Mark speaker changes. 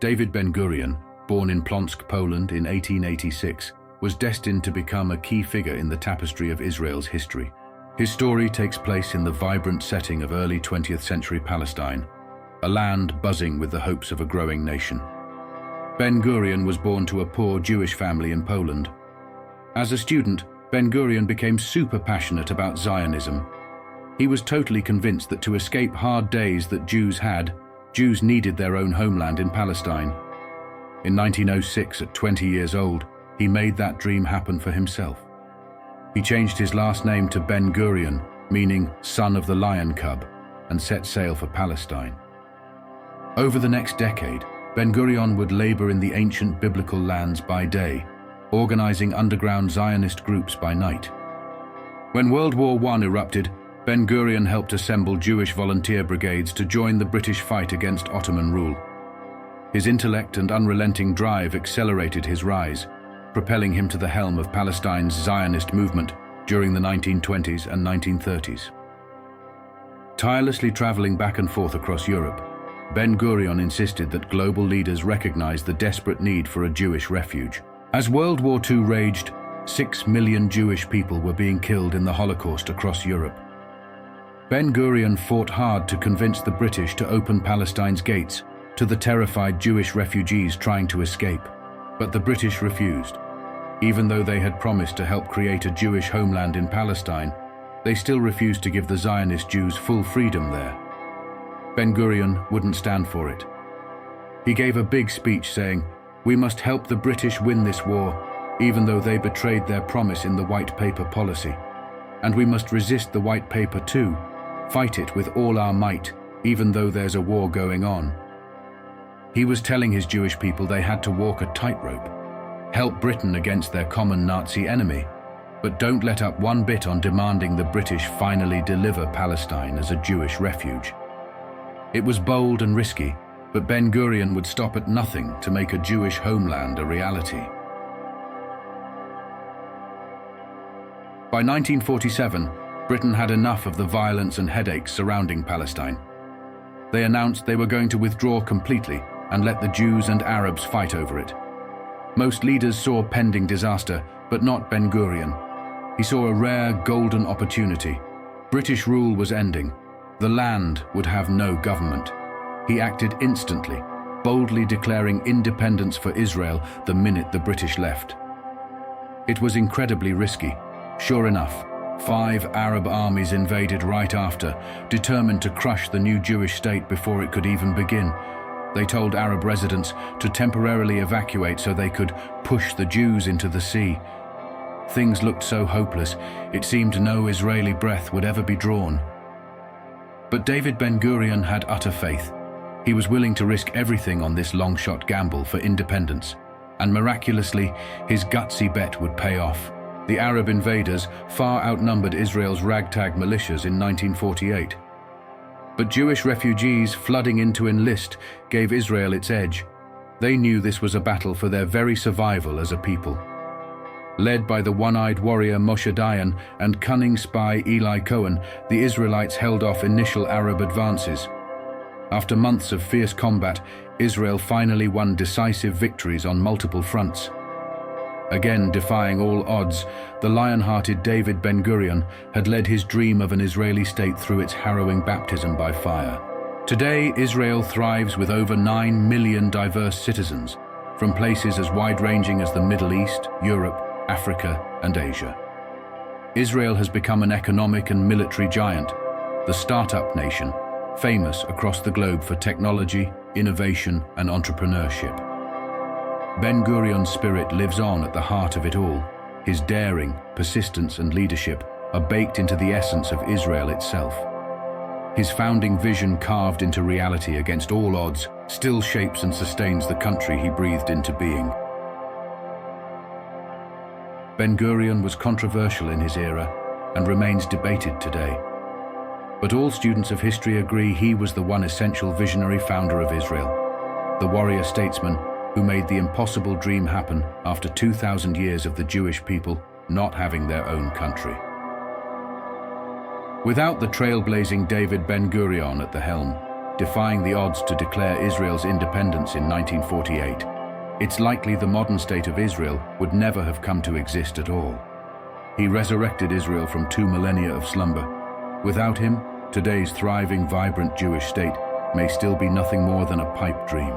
Speaker 1: David Ben-Gurion, born in Plonsk, Poland in 1886, was destined to become a key figure in the tapestry of Israel's history. His story takes place in the vibrant setting of early 20th century Palestine, a land buzzing with the hopes of a growing nation. Ben-Gurion was born to a poor Jewish family in Poland. As a student, Ben-Gurion became super passionate about Zionism. He was totally convinced that to escape hard days that Jews had, Jews needed their own homeland in Palestine. In 1906, at 20 years old, he made that dream happen for himself. He changed his last name to Ben-Gurion, meaning son of the lion cub, and set sail for Palestine. Over the next decade, Ben-Gurion would labor in the ancient biblical lands by day, organizing underground Zionist groups by night. When World War I erupted, Ben-Gurion helped assemble Jewish volunteer brigades to join the British fight against Ottoman rule. His intellect and unrelenting drive accelerated his rise, propelling him to the helm of Palestine's Zionist movement during the 1920s and 1930s. Tirelessly traveling back and forth across Europe, Ben-Gurion insisted that global leaders recognize the desperate need for a Jewish refuge. As World War II raged, 6 million Jewish people were being killed in the Holocaust across Europe. Ben-Gurion fought hard to convince the British to open Palestine's gates to the terrified Jewish refugees trying to escape, but the British refused. Even though they had promised to help create a Jewish homeland in Palestine, they still refused to give the Zionist Jews full freedom there. Ben-Gurion wouldn't stand for it. He gave a big speech saying, "We must help the British win this war, even though they betrayed their promise in the white paper policy. And we must resist the white paper too, fight it with all our might, even though there's a war going on." He was telling his Jewish people they had to walk a tightrope, help Britain against their common Nazi enemy, but don't let up one bit on demanding the British finally deliver Palestine as a Jewish refuge. It was bold and risky, but Ben-Gurion would stop at nothing to make a Jewish homeland a reality. By 1947, Britain had enough of the violence and headaches surrounding Palestine. They announced they were going to withdraw completely and let the Jews and Arabs fight over it. Most leaders saw pending disaster, but not Ben-Gurion. He saw a rare golden opportunity. British rule was ending. The land would have no government. He acted instantly, boldly declaring independence for Israel the minute the British left. It was incredibly risky. Sure enough, 5 Arab armies invaded right after, determined to crush the new Jewish state before it could even begin. They told Arab residents to temporarily evacuate so they could push the Jews into the sea. Things looked so hopeless, it seemed no Israeli breath would ever be drawn. But David Ben-Gurion had utter faith. He was willing to risk everything on this long-shot gamble for independence, and miraculously, his gutsy bet would pay off. The Arab invaders far outnumbered Israel's ragtag militias in 1948. But Jewish refugees flooding in to enlist gave Israel its edge. They knew this was a battle for their very survival as a people. Led by the one-eyed warrior Moshe Dayan and cunning spy Eli Cohen, the Israelites held off initial Arab advances. After months of fierce combat, Israel finally won decisive victories on multiple fronts. Again defying all odds, the lion-hearted David Ben-Gurion had led his dream of an Israeli state through its harrowing baptism by fire. Today, Israel thrives with over 9 million diverse citizens, from places as wide-ranging as the Middle East, Europe, Africa, and Asia. Israel has become an economic and military giant, the startup nation, famous across the globe for technology, innovation, and entrepreneurship. Ben-Gurion's spirit lives on at the heart of it all. His daring, persistence, and leadership are baked into the essence of Israel itself. His founding vision, carved into reality against all odds, still shapes and sustains the country he breathed into being. Ben-Gurion was controversial in his era and remains debated today. But all students of history agree he was the one essential visionary founder of Israel, the warrior statesman who made the impossible dream happen after 2,000 years of the Jewish people not having their own country. Without the trailblazing David Ben-Gurion at the helm, defying the odds to declare Israel's independence in 1948. It's likely the modern state of Israel would never have come to exist at all. He resurrected Israel from 2 millennia of slumber. Without him, today's thriving, vibrant Jewish state may still be nothing more than a pipe dream.